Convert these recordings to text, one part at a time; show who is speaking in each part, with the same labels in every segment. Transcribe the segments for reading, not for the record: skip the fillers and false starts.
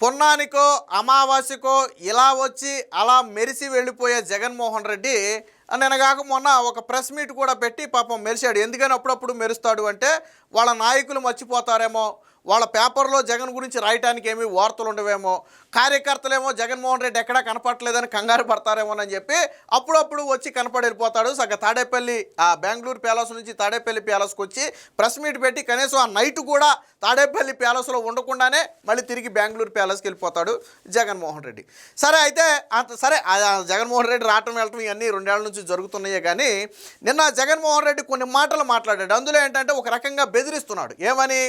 Speaker 1: పున్నానికో అమావాస్యకో ఇలా వచ్చి అలా మెరిసి వెళ్ళిపోయే జగన్మోహన్ రెడ్డి నిన్నగాక మొన్న ఒక ప్రెస్ మీట్ కూడా పెట్టి పాపం మెరిశాడు. ఎందుకని అప్పుడప్పుడు మెరుస్తాడు అంటే వాళ్ళ నాయకులు మర్చిపోతారేమో, వాళ్ళ పేపర్లో జగన్ గురించి రాయటానికి ఏమీ వార్తలు ఉండవేమో, కార్యకర్తలేమో జగన్మోహన్ రెడ్డి ఎక్కడా కనపడలేదని కంగారు పడతారేమోనని చెప్పి అప్పుడప్పుడు వచ్చి కనపడి వెళ్ళిపోతాడు. సగ తాడేపల్లి బెంగళూరు ప్యాలెస్ నుంచి తాడేపల్లి ప్యాలెస్కి వచ్చి ప్రెస్ మీట్ పెట్టి కనీసం ఆ నైట్ కూడా తాడేపల్లి ప్యాలెస్లో ఉండకుండానే మళ్ళీ తిరిగి బెంగళూరు ప్యాలెస్కి వెళ్ళిపోతాడు జగన్మోహన్ రెడ్డి. సరే అయితే సరే జగన్మోహన్ రెడ్డి రావటం వెళ్ళటం ఇవన్నీ 2 ఏళ్ల నుంచి జరుగుతున్నాయే. కానీ నిన్న జగన్మోహన్ రెడ్డి కొన్ని మాటలు మాట్లాడాడు. అందులో ఏంటంటే ఒక రకంగా బెదిరిస్తున్నాడు. ఏమని?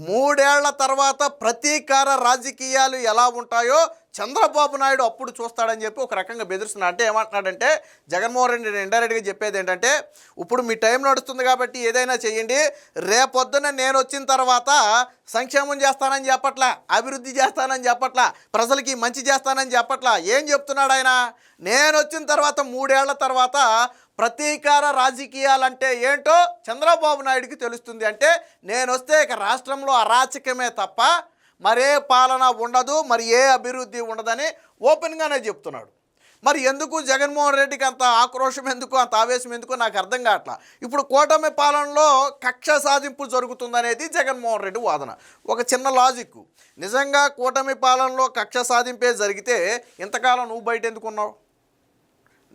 Speaker 1: 3 ఏళ్ల తర్వాత ప్రతీకార రాజకీయాలు ఎలా ఉంటాయో చంద్రబాబు నాయుడు అప్పుడు చూస్తాడని చెప్పి ఒక రకంగా బెదిరిస్తున్నాడు. అంటే ఏమంటున్నాడంటే జగన్మోహన్ రెడ్డి ఇండైరెక్ట్గా చెప్పేది ఏంటంటే, ఇప్పుడు మీ టైం నడుస్తుంది కాబట్టి ఏదైనా చేయండి, రేపొద్దున నేను వచ్చిన తర్వాత సంక్షేమం చేస్తానని చెప్పట్లా, అభివృద్ధి చేస్తానని చెప్పట్లా, ప్రజలకి మంచి చేస్తానని చెప్పట్లా. ఏం చెప్తున్నాడు ఆయన? నేను వచ్చిన తర్వాత 3 ఏళ్ల తర్వాత ప్రతీకార రాజకీయాలంటే ఏంటో చంద్రబాబు నాయుడికి తెలుస్తుంది. అంటే నేను వస్తే ఇక రాష్ట్రంలో అరాచకమే తప్ప మరే పాలన ఉండదు, మరి ఏ అభివృద్ధి ఉండదని ఓపెన్గానే చెప్తున్నాడు. మరి ఎందుకు జగన్మోహన్ రెడ్డికి అంత ఆక్రోషం ఎందుకు, అంత ఆవేశం ఎందుకు నాకు అర్థం కావట్లా. ఇప్పుడు కూటమి పాలనలో కక్ష సాధింపు జరుగుతుందనేది జగన్మోహన్ రెడ్డి వాదన. ఒక చిన్న లాజిక్, నిజంగా కూటమి పాలనలో కక్ష సాధింపే జరిగితే ఇంతకాలం నువ్వు బయట ఎందుకున్నావు?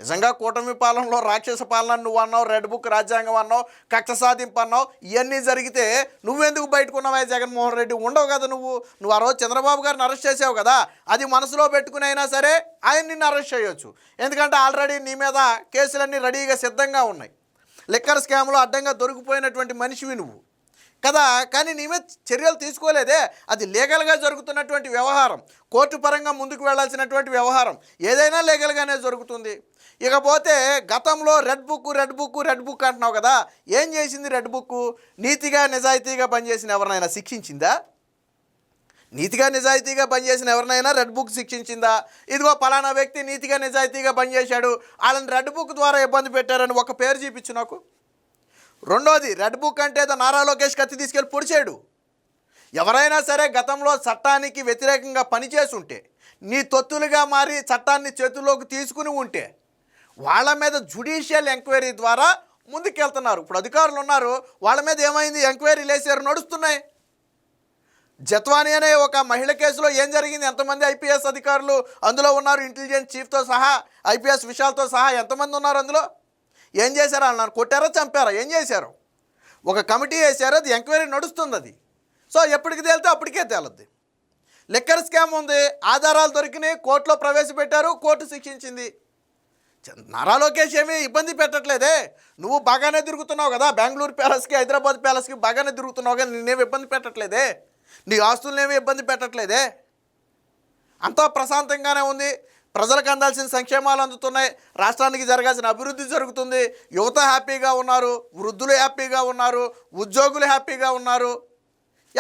Speaker 1: నిజంగా కూటమి పాలనలో రాక్షస పాలన నువ్వు అన్నావు, రెడ్ బుక్ రాజ్యాంగం అన్నావు, కక్ష సాధింపు అన్నావు, ఇవన్నీ జరిగితే నువ్వెందుకు బయటకున్నావా? జగన్మోహన్ రెడ్డి ఉండవు కదా నువ్వు ఆ రోజు చంద్రబాబు గారిని అరెస్ట్ చేసావు కదా, అది మనసులో పెట్టుకుని అయినా సరే ఆయన నిన్ను అరెస్ట్ చేయొచ్చు. ఎందుకంటే ఆల్రెడీ నీ మీద కేసులన్నీ రెడీగా సిద్ధంగా ఉన్నాయి. లిక్కర్ స్కామ్లో అడ్డంగా దొరికిపోయినటువంటి మనిషివి నువ్వు కదా, కానీ నీ మీద చర్యలు తీసుకోలేదే. అది లీగల్గా జరుగుతున్నటువంటి వ్యవహారం, కోర్టు పరంగా ముందుకు వెళ్లాల్సినటువంటి వ్యవహారం, ఏదైనా లీగల్గానే జరుగుతుంది. ఇకపోతే గతంలో రెడ్ బుక్ అంటున్నావు కదా, ఏం చేసింది రెడ్ బుక్? నీతిగా నిజాయితీగా పనిచేసిన ఎవరినైనా శిక్షించిందా? నీతిగా నిజాయితీగా పనిచేసిన ఎవరినైనా రెడ్ బుక్ శిక్షించిందా? ఇదిగో పలానా వ్యక్తి నీతిగా నిజాయితీగా పనిచేశాడు, వాళ్ళని రెడ్ బుక్ ద్వారా ఇబ్బంది పెట్టారని ఒక పేరు చూపించు నాకు. రెండోది, రెడ్ బుక్ అంటే నారా లోకేష్ కత్తి తీసుకెళ్ళి పొడిచాడు. ఎవరైనా సరే గతంలో చట్టానికి వ్యతిరేకంగా పనిచేసి ఉంటే, నీ తొత్తులుగా మారి చట్టాన్ని చేతుల్లోకి తీసుకుని ఉంటే వాళ్ళ మీద జ్యుడిషియల్ ఎంక్వైరీ ద్వారా ముందుకెళ్తున్నారు. ఇప్పుడు అధికారులు ఉన్నారు, వాళ్ళ మీద ఏమైంది? ఎంక్వైరీలు వేసారు, నడుస్తున్నాయి. జత్వాని అనే ఒక మహిళ కేసులో ఏం జరిగింది? ఎంతమంది ఐపీఎస్ అధికారులు అందులో ఉన్నారు? ఇంటెలిజెన్స్ చీఫ్తో సహా, ఐపీఎస్ విషయాలతో సహా ఎంతమంది ఉన్నారు అందులో? ఏం చేశారు? అన్నారు కొట్టారా, చంపారా, ఏం చేశారు? ఒక కమిటీ వేశారు, అది ఎంక్వైరీ నడుస్తుంది. అది సో ఎప్పటికి తేలితే అప్పటికే తేలద్ది. లిక్కర్ స్కామ్ ఉంది, ఆధారాలు దొరికినాయి, కోర్టులో ప్రవేశపెట్టారు, కోర్టు శిక్షించింది. నారా లోకేష్ ఏమీ ఇబ్బంది పెట్టట్లేదే. నువ్వు బాగానే తిరుగుతున్నావు కదా, బెంగళూరు ప్యాలెస్కి హైదరాబాద్ ప్యాలెస్కి బాగానే తిరుగుతున్నావు కదా, నిన్నేమి ఇబ్బంది పెట్టట్లేదే, నీ ఆస్తులనేమి ఇబ్బంది పెట్టట్లేదే. అంతా ప్రశాంతంగానే ఉంది, ప్రజలకు అందాల్సిన సంక్షేమాలు అందుతున్నాయి, రాష్ట్రానికి జరగాల్సిన అభివృద్ధి జరుగుతుంది, యువత హ్యాపీగా ఉన్నారు, వృద్ధులు హ్యాపీగా ఉన్నారు, ఉద్యోగులు హ్యాపీగా ఉన్నారు,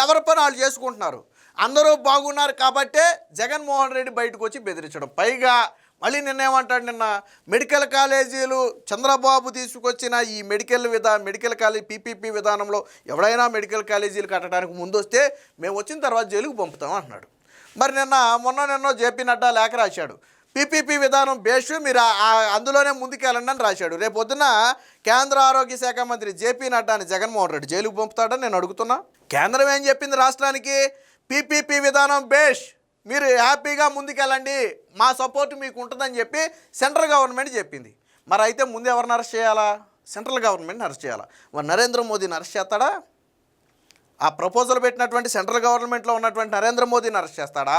Speaker 1: ఎవరి పని వాళ్ళు చేసుకుంటున్నారు, అందరూ బాగున్నారు. కాబట్టే జగన్మోహన్ రెడ్డి బయటకు వచ్చి బెదిరించడం. పైగా మళ్ళీ నిన్నేమంటాడు? నిన్న మెడికల్ కాలేజీలు చంద్రబాబు తీసుకొచ్చిన ఈ మెడికల్ కాలేజీ పీపీపీ విధానంలో ఎవడైనా మెడికల్ కాలేజీలు కట్టడానికి ముందు వస్తే మేము వచ్చిన తర్వాత జైలుకు పంపుతాం అంటున్నాడు. మరి మొన్న జేపీ నడ్డా లేఖ రాశాడు, పీపీపీ విధానం బేషు మీరు అందులోనే ముందుకెళ్ళండి అని రాశాడు. రేపు పొద్దున కేంద్ర ఆరోగ్య శాఖ మంత్రి జేపీ నడ్డాని జగన్మోహన్ రెడ్డి జైలుకు పంపుతాడని నేను అడుగుతున్నా. కేంద్రం ఏం చెప్పింది రాష్ట్రానికి? పీపీపీ విధానం బేష్, మీరు హ్యాపీగా ముందుకెళ్ళండి, మా సపోర్ట్ మీకు ఉంటుందని చెప్పి సెంట్రల్ గవర్నమెంట్ చెప్పింది. మరి అయితే ముందు ఎవరిని అరెస్ట్ చేయాలా? సెంట్రల్ గవర్నమెంట్ని అరెస్ట్ చేయాలా? మరి నరేంద్ర మోదీని అరెస్ట్ చేస్తాడా? ఆ ప్రపోజల్ పెట్టినటువంటి సెంట్రల్ గవర్నమెంట్లో ఉన్నటువంటి నరేంద్ర మోదీని అరెస్ట్ చేస్తాడా?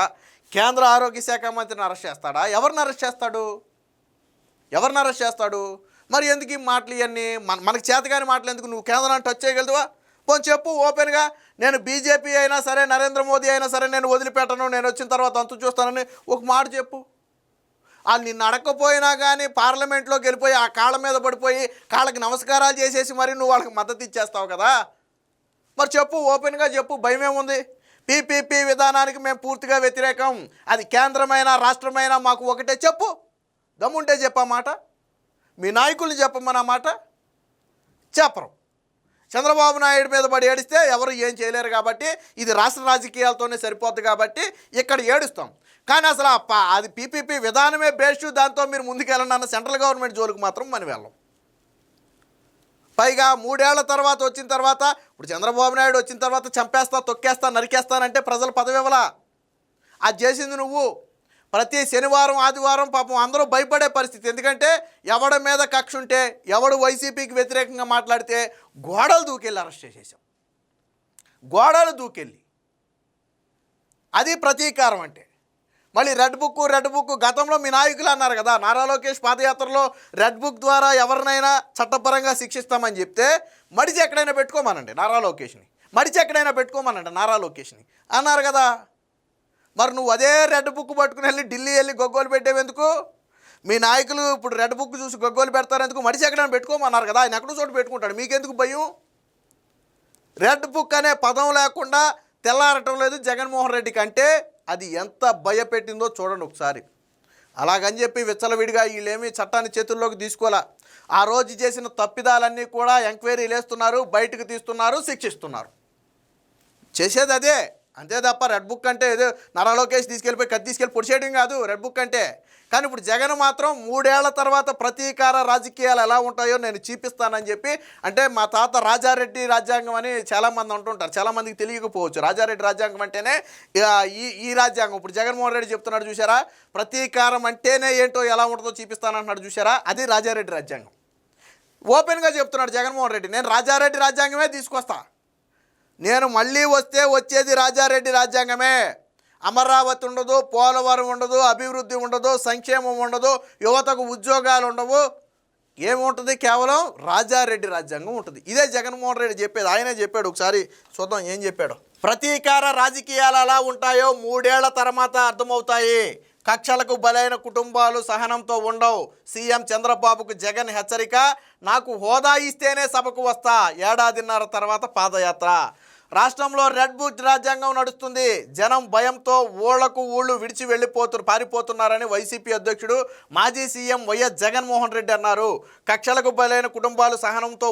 Speaker 1: కేంద్ర ఆరోగ్య శాఖ మంత్రిని అరెస్ట్ చేస్తాడా? ఎవరిని అరెస్ట్ చేస్తాడు? మరి ఎందుకు ఈ మాటలు ఇవన్నీ? మనకు చేతగాని మాటలు ఎందుకు? నువ్వు కేంద్రాన్ని టచ్ చేయగలదువా? పోనీ చెప్పు ఓపెన్గా, నేను బీజేపీ అయినా సరే, నరేంద్ర మోదీ అయినా సరే నేను వదిలిపెట్టను, నేను వచ్చిన తర్వాత అంతు చూస్తానని ఒక మాట చెప్పు. వాళ్ళు నిన్ను అడగకపోయినా కానీ పార్లమెంట్లోకి వెళ్ళిపోయి ఆ కాళ్ళ మీద పడిపోయి కాళ్ళకి నమస్కారాలు చేసేసి మరి నువ్వు వాళ్ళకి మద్దతు ఇచ్చేస్తావు కదా. మరి చెప్పు, ఓపెన్గా చెప్పు, భయమేముంది? పీపీపీ విధానానికి మేము పూర్తిగా వ్యతిరేకం, అది కేంద్రమైన రాష్ట్రమైనా మాకు ఒకటే. చెప్పు, దమ్ముంటే చెప్పా మాట. మీ నాయకులు చెప్పమన్న మాట చెప్పరు. చంద్రబాబు నాయుడు మీద పడి ఏడిస్తే ఎవరు ఏం చేయలేరు కాబట్టి ఇది రాష్ట్ర రాజకీయాలతోనే సరిపోద్ది కాబట్టి ఇక్కడ ఏడుస్తాం. కానీ అసలు అది పీపీపీ విధానమే బేస్టు, దాంతో మీరు ముందుకెళ్ళండి అన్న సెంట్రల్ గవర్నమెంట్ జోలికి మాత్రం మనం వెళ్ళం. పైగా 3 ఏళ్ల తర్వాత వచ్చిన తర్వాత ఇప్పుడు చంద్రబాబు నాయుడు వచ్చిన తర్వాత చంపేస్తా, తొక్కేస్తా, నరికేస్తానంటే ప్రజలు పదవి ఇవ్వలా. అది చేసింది నువ్వు. ప్రతి శనివారం ఆదివారం పాపం అందరూ భయపడే పరిస్థితి. ఎందుకంటే ఎవడి మీద కక్ష ఉంటే, ఎవడు వైసీపీకి వ్యతిరేకంగా మాట్లాడితే గోడలు దూకెళ్ళి అరెస్ట్ చేసేసాం. గోడలు దూకెళ్ళి. అది ప్రతీకారం అంటే. మళ్ళీ రెడ్ బుక్ గతంలో మీ నాయకులు అన్నారు కదా, నారా లోకేష్ పాదయాత్రలో రెడ్ బుక్ ద్వారా ఎవరినైనా చట్టపరంగా శిక్షిస్తామని చెప్తే మడిచి ఎక్కడైనా పెట్టుకోమనండి నారా లోకేష్ని, మడిచి ఎక్కడైనా పెట్టుకోమనండి నారా లోకేష్ని అన్నారు కదా. మరి నువ్వు అదే రెడ్ బుక్ పట్టుకుని వెళ్ళి ఢిల్లీ వెళ్ళి గొగ్గోలు పెట్టేవెందుకు? మీ నాయకులు ఇప్పుడు రెడ్ బుక్ చూసి గొగ్గోలు పెడతారు ఎందుకు? మడిచి ఎక్కడైనా పెట్టుకోమన్నారు కదా, ఆయన ఎక్కడో చోటు పెట్టుకుంటాడు, మీకెందుకు భయం? రెడ్ బుక్ అనే పదం లేకుండా తెల్లారటం లేదు జగన్మోహన్ రెడ్డికి అంటే అది ఎంత భయపెట్టిందో చూడండి ఒకసారి. అలాగని చెప్పి విచ్చలవిడిగా వీళ్ళేమీ చట్టాన్ని చేతుల్లోకి తీసుకోవాలా. ఆ రోజు చేసిన తప్పిదాలన్నీ కూడా ఎంక్వైరీలు వేస్తున్నారు, బయటకు తీస్తున్నారు, శిక్షిస్తున్నారు. చేసేది అదే, అంతే తప్ప రెడ్ బుక్ అంటే ఏదో నారా లోకేష్ తీసుకెళ్ళిపోయి కత్తి తీసుకెళ్ళి పొడిచేయడం కాదు రెడ్ బుక్ అంటే. కానీ ఇప్పుడు జగన్ మాత్రం 3 ఏళ్ల తర్వాత ప్రతీకార రాజకీయాలు ఎలా ఉంటాయో నేను చూపిస్తానని చెప్పి, అంటే మా తాత రాజారెడ్డి రాజ్యాంగం అని చాలామంది అంటుంటారు, చాలామందికి తెలియకపోవచ్చు. రాజారెడ్డి రాజ్యాంగం అంటేనే ఈ రాజ్యాంగం. ఇప్పుడు జగన్మోహన్ రెడ్డి చెప్తున్నాడు చూసారా, ప్రతీకారం అంటేనే ఏంటో ఎలా ఉంటుందో చూపిస్తానంటున్నాడు చూసారా, అది రాజారెడ్డి రాజ్యాంగం. ఓపెన్గా చెప్తున్నాడు జగన్మోహన్ రెడ్డి, నేను రాజారెడ్డి రాజ్యాంగమే తీసుకొస్తా, నేను మళ్ళీ వస్తే వచ్చేది రాజారెడ్డి రాజ్యాంగమే. అమరావతి ఉండదు, పోలవరం ఉండదు, అభివృద్ధి ఉండదు, సంక్షేమం ఉండదు, యువతకు ఉద్యోగాలు ఉండవు, ఏముంటుంది? కేవలం రాజారెడ్డి రాజ్యాంగం ఉంటుంది. ఇదే జగన్మోహన్ రెడ్డి చెప్పేది. ఆయనే చెప్పాడు, ఒకసారి చూద్దాం ఏం చెప్పాడు. ప్రతీకార రాజకీయాలు ఎలా ఉంటాయో 3 ఏళ్ల తర్వాత అర్థమవుతాయి. కక్షలకు బలైన కుటుంబాలు సహనంతో ఉండవు. సీఎం చంద్రబాబుకు జగన్ హెచ్చరిక. నాకు హోదా ఇస్తేనే సభకు వస్తా, 1.5 ఏళ్ల తర్వాత పాదయాత్ర. రాష్ట్రంలో రెడ్ బుక్ రాజ్యాంగం నడుస్తుంది. జనం భయంతో ఊళ్ళు విడిచి పారిపోతున్నారని వైసీపీ అధ్యక్షుడు మాజీ సీఎం వైఎస్ జగన్మోహన్ రెడ్డి అన్నారు. కక్షలకు బలైన కుటుంబాలు సహనంతో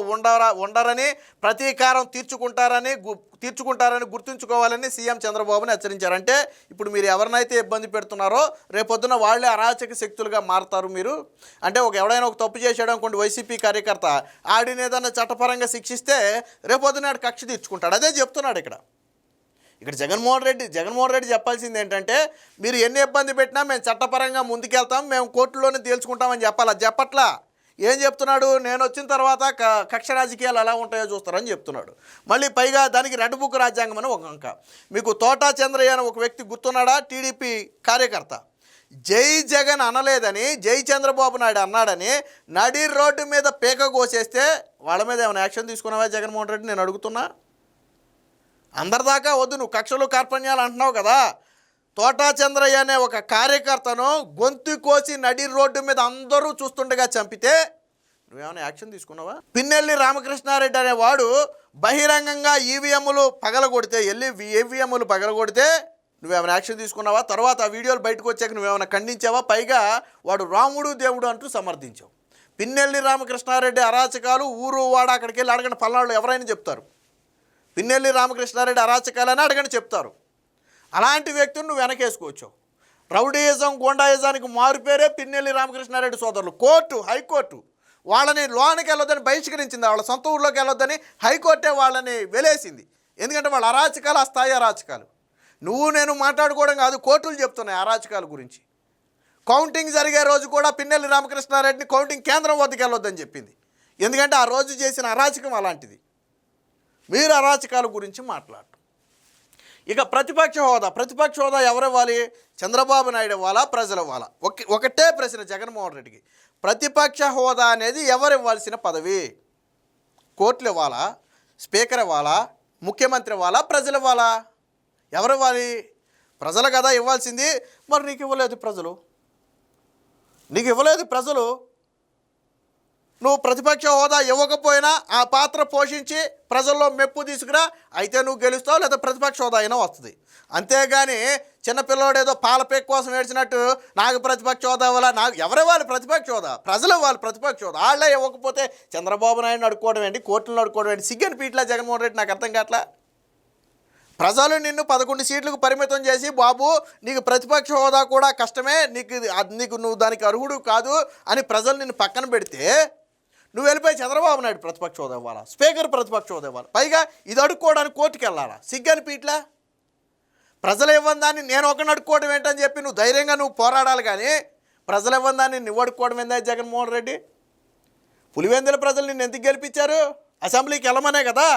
Speaker 1: ఉండరని, ప్రతీకారం తీర్చుకుంటారని గుర్తుంచుకోవాలని సీఎం చంద్రబాబుని హెచ్చరించారు. అంటే ఇప్పుడు మీరు ఎవరినైతే ఇబ్బంది పెడుతున్నారో రేపొద్దున వాళ్ళే అరాచక శక్తులుగా మారుతారు. మీరు అంటే ఎవడైనా ఒక తప్పు చేశాడు అనుకోండి, వైసీపీ కార్యకర్త, ఆడిని ఏదైనా చట్టపరంగా శిక్షిస్తే రేపొద్దున ఆడు కక్ష తీర్చుకుంటాడు. అదే చెప్తున్నాడు ఇక్కడ జగన్మోహన్ రెడ్డి చెప్పాల్సింది ఏంటంటే, మీరు ఎన్ని ఇబ్బంది పెట్టినా మేము చట్టపరంగా ముందుకెళ్తాం, మేము కోర్టులోనే తేల్చుకుంటామని చెప్పాలి. అది చెప్పట్లా. ఏం చెప్తున్నాడు? నేను వచ్చిన తర్వాత కక్ష రాజకీయాలు ఎలా ఉంటాయో చూస్తారని చెప్తున్నాడు. మళ్ళీ పైగా దానికి రెడ్ బుక్ రాజ్యాంగం అని ఒక అంక. మీకు తోటా చంద్రయ్య అని ఒక వ్యక్తి గుర్తున్నాడా? టీడీపీ కార్యకర్త. జై జగన్ అనలేదని జై చంద్రబాబు నాయుడు అన్నాడని నడి రోడ్డు మీద పేక కోసేస్తే వాళ్ళ మీద ఏమైనా యాక్షన్ తీసుకున్నావా జగన్మోహన్ రెడ్డి? నేను అడుగుతున్నా. అందరిదాకా వద్దు, నువ్వు కక్షలు కార్పణ్యాలు అంటున్నావు కదా. తోటా చంద్రయ్య అనే ఒక కార్యకర్తను గొంతు కోసి నడి రోడ్డు మీద అందరూ చూస్తుండగా చంపితే నువ్వేమైనా యాక్షన్ తీసుకున్నావా? పిన్నెల్లి రామకృష్ణారెడ్డి అనేవాడు బహిరంగంగా ఈవీఎంలు పగలగొడితే నువ్వేమైనా యాక్షన్ తీసుకున్నావా? తర్వాత ఆ వీడియోలు బయటకు వచ్చాక నువ్వేమైనా ఖండించావా? పైగా వాడు రాముడు దేవుడు అంటూ సమర్థించావు. పిన్నెల్లి రామకృష్ణారెడ్డి అరాచకాలు ఊరు వాడ అక్కడికి వెళ్ళి అడగండి, పల్నాడులో ఎవరైనా చెప్తారు. పిన్నెల్లి రామకృష్ణారెడ్డి అరాచకాలని అడగని చెప్తారు. అలాంటి వ్యక్తిని నువ్వు వెనకేసుకోవచ్చు. రౌడీయిజం, గోండాయిజానికి మారుపేరే పిన్నెల్లి రామకృష్ణారెడ్డి సోదరులు. హైకోర్టు వాళ్ళని లోనికి వెళ్ళొద్దని బహిష్కరించింది. వాళ్ళ సొంత ఊళ్ళోకి వెళ్ళొద్దని హైకోర్టే వాళ్ళని వెలేసింది. ఎందుకంటే వాళ్ళ అరాచకాలు ఆ స్థాయి అరాచకాలు. నువ్వు నేను మాట్లాడుకోవడం కాదు, కోర్టులు చెప్తున్నాయి అరాచకాల గురించి. కౌంటింగ్ జరిగే రోజు కూడా పిన్నెల్లి రామకృష్ణారెడ్డిని కౌంటింగ్ కేంద్రం వద్దకు వెళ్ళొద్దని చెప్పింది. ఎందుకంటే ఆ రోజు చేసిన అరాచకం అలాంటిది. మీరు అరాచకాల గురించి మాట్లాడటం. ఇక ప్రతిపక్ష హోదా ఎవరు ఇవ్వాలి? చంద్రబాబు నాయుడు ఇవ్వాలా, ప్రజలు ఇవ్వాలా? ఒకటే ప్రశ్న జగన్మోహన్ రెడ్డికి. ప్రతిపక్ష హోదా అనేది ఎవరు ఇవ్వాల్సిన పదవి? కోర్టులు ఇవ్వాలా, స్పీకర్ ఇవ్వాలా, ముఖ్యమంత్రి ఇవ్వాలా, ప్రజలు ఇవ్వాలా? ఎవరు ఇవ్వాలి? ప్రజలు కదా ఇవ్వాల్సింది. మరి నీకు ఇవ్వలేదు ప్రజలు. నువ్వు ప్రతిపక్ష హోదా ఇవ్వకపోయినా ఆ పాత్ర పోషించి ప్రజల్లో మెప్పు తీసుకురా, అయితే నువ్వు గెలుస్తావు, లేదా ప్రతిపక్ష హోదా అయినా వస్తుంది. అంతేగాని చిన్నపిల్లవాడు ఏదో పాలపేక్ కోసం ఏడ్చినట్టు నాకు ప్రతిపక్ష హోదా ఇవ్వాలా, నాకు ఎవరివ్వాలి ప్రతిపక్ష హోదా? ప్రజలు ఇవ్వాలి ప్రతిపక్ష హోదా. వాళ్ళే ఇవ్వకపోతే చంద్రబాబు నాయుడు అడుక్కోవడం ఏంటి, కోర్టులను అడుక్కోవడం ఏంటి? సిగ్గని పీట్లా జగన్మోహన్ రెడ్డి, నాకు అర్థం కావట్లా. ప్రజలు నిన్ను 11 సీట్లకు పరిమితం చేసి, బాబు నీకు ప్రతిపక్ష హోదా కూడా కష్టమే, నీకు నువ్వు దానికి అర్హుడు కాదు అని ప్రజలు నిన్ను పక్కన పెడితే నువ్వు వెళ్ళిపోయి చంద్రబాబు నాయుడు ప్రతిపక్ష హోదా ఇవ్వాలా, స్పీకర్ ప్రతిపక్ష హోదా ఇవ్వాలి, పైగా ఇది అడుక్కోవడానికి కోర్టుకు వెళ్ళాలా? సిగ్గని పీట్లా. ప్రజలు ఇవ్వని దాన్ని నేను ఒకరిని అడుక్కోవడం ఏంటని చెప్పి నువ్వు ధైర్యంగా నువ్వు పోరాడాలి, కానీ ప్రజలు ఇవ్వని దాన్ని నువ్వు అడుక్కోవడం ఏందా జగన్మోహన్ రెడ్డి? పులివెందుల ప్రజలు నిన్ను ఎందుకు గెలిపించారు? అసెంబ్లీకి వెళ్ళమనే కదా,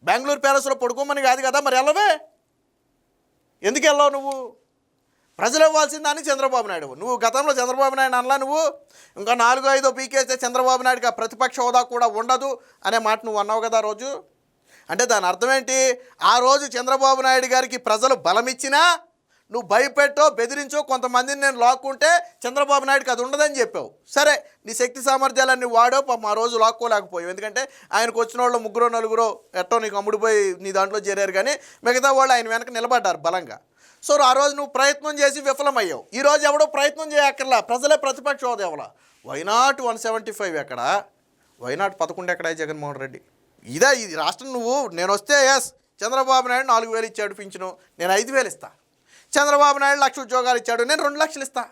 Speaker 1: బెంగళూరు ప్యాలెస్లో పడుకోమని కాదు కదా, మరి వెళ్ళవే, ఎందుకు వెళ్ళావు నువ్వు? ప్రజలు ఇవ్వాల్సిన దాన్ని చంద్రబాబు నాయుడు, నువ్వు గతంలో చంద్రబాబు నాయుడు అనలా, నువ్వు ఇంకా 4-5 పీకేస్తే చంద్రబాబు నాయుడుకి ఆ ప్రతిపక్ష హోదా కూడా ఉండదు అనే మాట నువ్వు అన్నావు కదా ఆ రోజు. అంటే దాని అర్థం ఏంటి? ఆ రోజు చంద్రబాబు నాయుడు గారికి ప్రజలు బలం ఇచ్చినా నువ్వు భయపెట్టో బెదిరించో కొంతమందిని నేను లాక్కుంటే చంద్రబాబు నాయుడుకి అది ఉండదని చెప్పావు. సరే, నీ శక్తి సామర్థ్యాలన్నీ వాడో, పాపం ఆ రోజు లాక్కోలేకపోయావు. ఎందుకంటే ఆయనకు వచ్చిన వాళ్ళు 3-4 ఎట్టో నీకు అమ్ముడిపోయి నీ దాంట్లో చేరారు, కానీ మిగతా వాళ్ళు ఆయన వెనక నిలబడ్డారు బలంగా. సో ఆ రోజు నువ్వు ప్రయత్నం చేసి విఫలమయ్యావు. ఈరోజు ఎవడో ప్రయత్నం చేయక్కర్లా, ప్రజలే ప్రతిపక్ష హోదా ఇవ్వాలా. వైనాట్ 175 ఎక్కడ, వైనాట్ 11 ఎక్కడ జగన్మోహన్ రెడ్డి? ఇది రాష్ట్రం. నేను వస్తే ఎస్ చంద్రబాబు నాయుడు 4,000 ఇచ్చాడు పింఛను, నేను 5,000 ఇస్తా. చంద్రబాబు నాయుడు 1,00,000 ఉద్యోగాలు ఇచ్చాడు, నేను 2,00,000 ఇస్తా.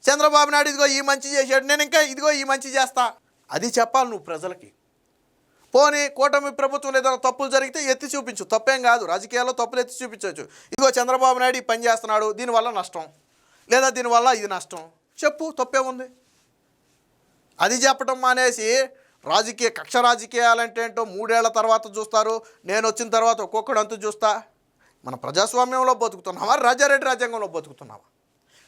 Speaker 1: చంద్రబాబు నాయుడు ఇదిగో ఈ మంచి చేశాడు, నేను ఇంకా ఇదిగో ఈ మంచి చేస్తా. అది చెప్పాలి నువ్వు ప్రజలకి. పోనీ కూటమి ప్రభుత్వం ఏదైనా తప్పులు జరిగితే ఎత్తి చూపించు, తప్పేం కాదు, రాజకీయాల్లో తప్పులు ఎత్తి చూపించవచ్చు. ఇదిగో చంద్రబాబు నాయుడు ఈ పని చేస్తున్నాడు, దీనివల్ల నష్టం, లేదా దీనివల్ల ఇది నష్టం చెప్పు, తప్పేముంది? అది చెప్పడం మానేసి కక్ష రాజకీయాలంటే ఏంటో 3 ఏళ్ల తర్వాత చూస్తారు, నేను వచ్చిన తర్వాత ఒక్కొక్కడు అంతు చూస్తా. మన ప్రజాస్వామ్యంలో బతుకుతున్నావా, రాజారెడ్డి రాజ్యాంగంలో బతుకుతున్నావా?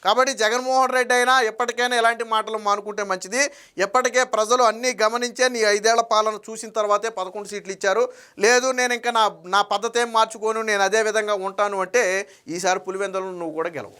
Speaker 1: కాబట్టి జగన్మోహన్ రెడ్డి అయినా ఎప్పటికైనా ఎలాంటి మాటలు మానుకుంటే మంచిది. ఎప్పటికే ప్రజలు అన్నీ గమనించే నీ 5 ఏళ్ల పాలన చూసిన తర్వాతే 11 సీట్లు ఇచ్చారు. లేదు నేను ఇంకా నా పద్ధతి ఏం మార్చుకోను, నేను అదే విధంగా ఉంటాను అంటే ఈసారి పులివెందులను నువ్వు కూడా గెలవు.